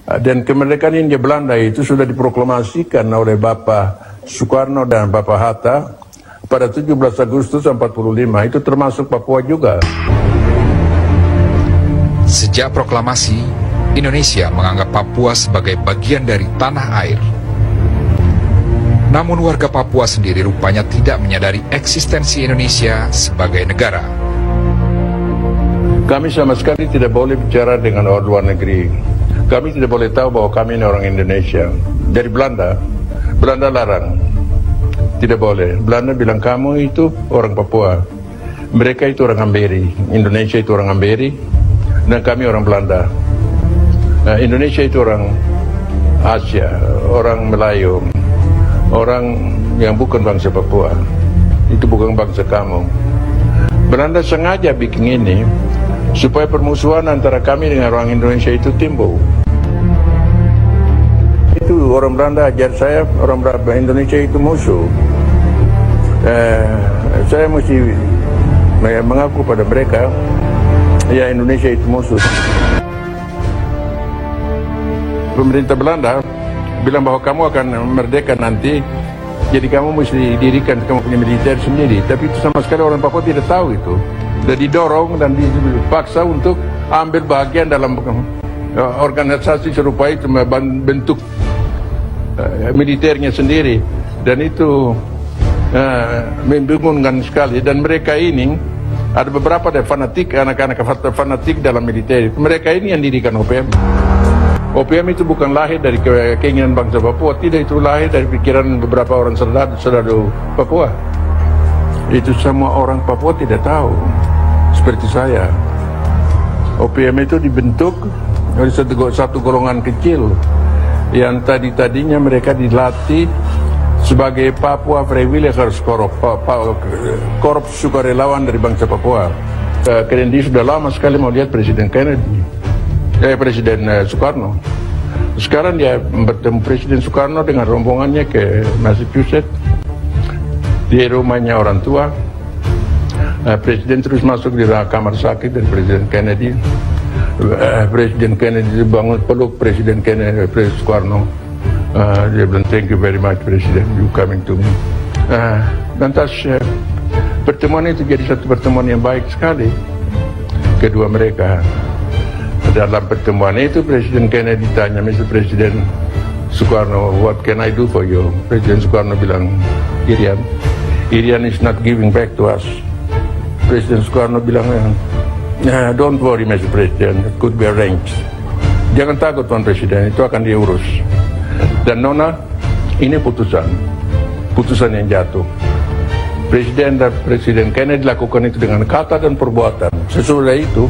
Dan kemerdekaan Hindia Belanda itu sudah diproklamasikan oleh Bapak Soekarno dan Bapak Hatta pada 17 Agustus 45, itu termasuk Papua juga. Sejak proklamasi, Indonesia menganggap Papua sebagai bagian dari tanah air. Namun warga Papua sendiri rupanya tidak menyadari eksistensi Indonesia sebagai negara. Kami sama sekali tidak boleh bicara dengan orang luar negeri. Kami tidak boleh tahu bahwa kami ini orang Indonesia. Dari Belanda larang. Tidak boleh. Belanda bilang kamu itu orang Papua. Mereka itu orang Amberi. Indonesia itu orang Amberi. Dan kami orang Belanda. Nah, Indonesia itu orang Asia, orang Melayu, orang yang bukan bangsa Papua. Itu bukan bangsa kamu. Belanda sengaja bikin ini supaya permusuhan antara kami dengan orang Indonesia itu timbul. Itu orang Belanda ajar saya, orang Indonesia itu musuh. Saya mesti mengaku pada mereka, ya Indonesia itu musuh. Pemerintah Belanda bilang bahwa kamu akan merdeka nanti, jadi kamu mesti dirikan, kamu punya militer sendiri. Tapi itu sama sekali orang Papua tidak tahu itu. Dan didorong dan dipaksa untuk ambil bagian dalam organisasi serupa itu, bentuk militernya sendiri. Dan itu membingungkan sekali. Dan mereka ini ada beberapa dari fanatik, anak-anak fanatik dalam militer. Mereka ini yang dirikan OPM. OPM itu bukan lahir dari keinginan bangsa Papua, tidak, itu lahir dari pikiran beberapa orang serdadu Papua. Itu semua orang Papua tidak tahu. Seperti saya, OPM itu dibentuk oleh satu golongan kecil yang tadinya mereka dilatih sebagai Papua Freewheelers korps sukarelawan dari bangsa Papua. Kennedy sudah lama sekali mau lihat Presiden Soekarno. Sekarang dia bertemu Presiden Soekarno dengan rombongannya ke Massachusetts, di rumahnya orang tua. Presiden terus masuk di kamar sakit dari Presiden Kennedy. Presiden Kennedy bangun peluk Presiden Soekarno. Dia bilang, thank you very much Presiden, you coming to me. Lantas pertemuan itu jadi satu pertemuan yang baik sekali kedua mereka. Dalam pertemuan itu Presiden Kennedy tanya Mr. Presiden Soekarno, what can I do for you? Presiden Soekarno bilang, Irian is not giving back to us. Presiden Soekarno bilang, don't worry Mr. President, it could be arranged. Jangan takut Tuan Presiden, itu akan diurus. Dan Nona, ini putusan yang jatuh. Presiden Kennedy lakukan itu dengan kata dan perbuatan. Sesudah itu,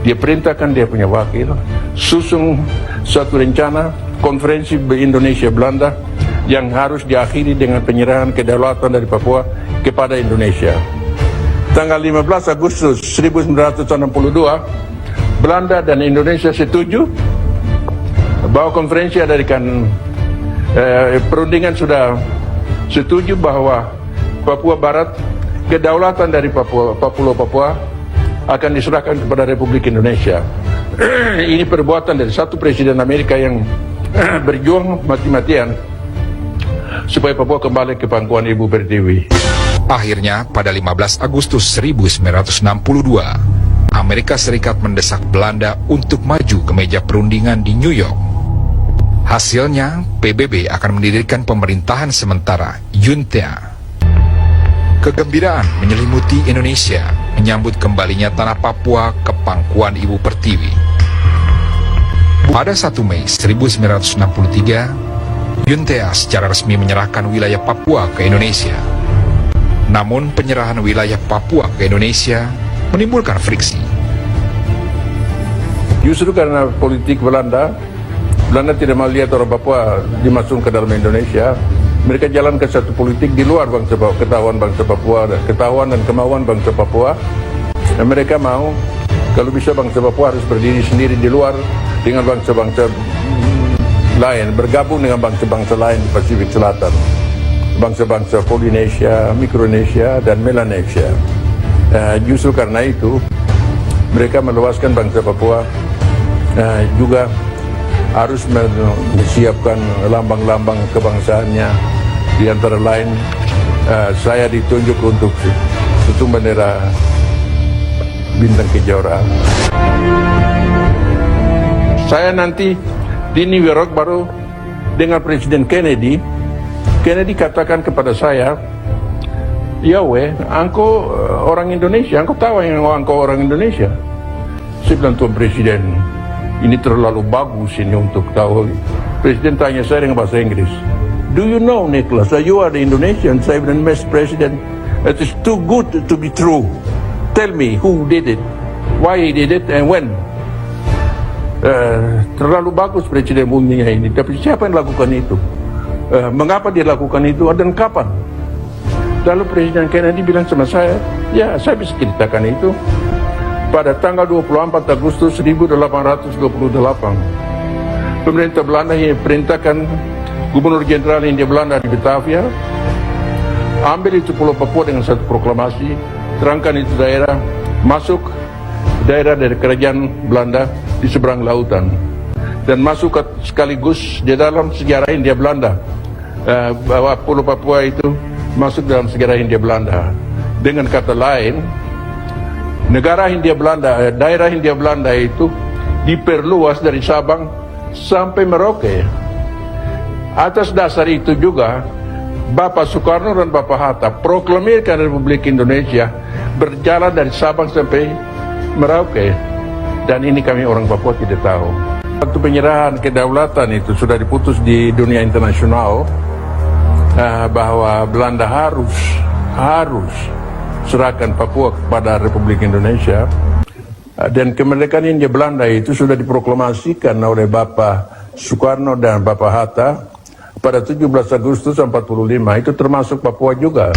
dia perintahkan dia punya wakil susun suatu rencana konferensi Indonesia Belanda yang harus diakhiri dengan penyerahan kedaulatan dari Papua kepada Indonesia. Tanggal 15 Agustus 1962, Belanda dan Indonesia setuju bahwa konferensi adakan perundingan sudah setuju bahwa Papua Barat, kedaulatan dari Papua akan diserahkan kepada Republik Indonesia. Ini perbuatan dari satu presiden Amerika yang berjuang mati-matian supaya Papua kembali ke pangkuan Ibu Pertiwi. Akhirnya, pada 15 Agustus 1962, Amerika Serikat mendesak Belanda untuk maju ke meja perundingan di New York. Hasilnya, PBB akan mendirikan pemerintahan sementara, Junta. Kegembiraan menyelimuti Indonesia menyambut kembalinya tanah Papua ke pangkuan Ibu Pertiwi. Pada 1 Mei 1963, Junta secara resmi menyerahkan wilayah Papua ke Indonesia. Namun penyerahan wilayah Papua ke Indonesia menimbulkan friksi. Justru karena politik Belanda tidak mau lihat orang Papua dimasukkan ke dalam Indonesia. Mereka jalan ke satu politik di luar ketahuan bangsa Papua, ketahuan dan kemauan bangsa Papua. Dan mereka mau, kalau bisa bangsa Papua harus berdiri sendiri di luar dengan bangsa-bangsa lain, bergabung dengan bangsa-bangsa lain di Pasifik Selatan. Bangsa-bangsa Polinesia, Mikronesia, dan Melanesia. Justru karena itu, mereka meluaskan bangsa Papua juga harus menyiapkan lambang-lambang kebangsaannya. Di antara lain, saya ditunjuk untuk tutung bendera bintang kejora. Saya nanti di New York baru dengan Presiden Kennedy. Kennedy katakan kepada saya, "Ya engkau orang Indonesia, engkau tahu yang engkau orang Indonesia." Saya bilang, "Tuan Presiden, ini terlalu bagus ini untuk tahu." Presiden tanya saya dengan bahasa Inggris, "Do you know, Nicholas, that you are the Indonesian?" Saya bilang, "Mr. President, it is too good to be true. Tell me who did it, why he did it, and when." Terlalu bagus Presiden bunyinya ini, tapi siapa yang lakukan itu? Mengapa dia lakukan itu dan kapan? Lalu Presiden Kennedy bilang sama saya, "Ya, saya bisa ceritakan itu." Pada tanggal 24 Agustus 1828, pemerintah Belanda perintahkan Gubernur Jenderal Hindia Belanda di Batavia, ambil itu Pulau Papua dengan satu proklamasi, terangkan itu daerah, masuk daerah dari kerajaan Belanda di seberang lautan, dan masuk sekaligus di dalam sejarah Hindia Belanda, bahwa Pulau Papua itu masuk dalam sejarah Hindia Belanda. Dengan kata lain, negara Hindia Belanda, daerah Hindia Belanda itu diperluas dari Sabang sampai Merauke. Atas dasar itu juga Bapak Soekarno dan Bapak Hatta proklamirkan Republik Indonesia berjalan dari Sabang sampai Merauke, dan ini kami orang Papua tidak tahu. Waktu penyerahan kedaulatan itu sudah diputus di dunia internasional, bahwa Belanda harus serahkan Papua kepada Republik Indonesia, dan kemerdekaan Hindia Belanda itu sudah diproklamasikan oleh Bapak Soekarno dan Bapak Hatta pada 17 Agustus 45, itu termasuk Papua juga.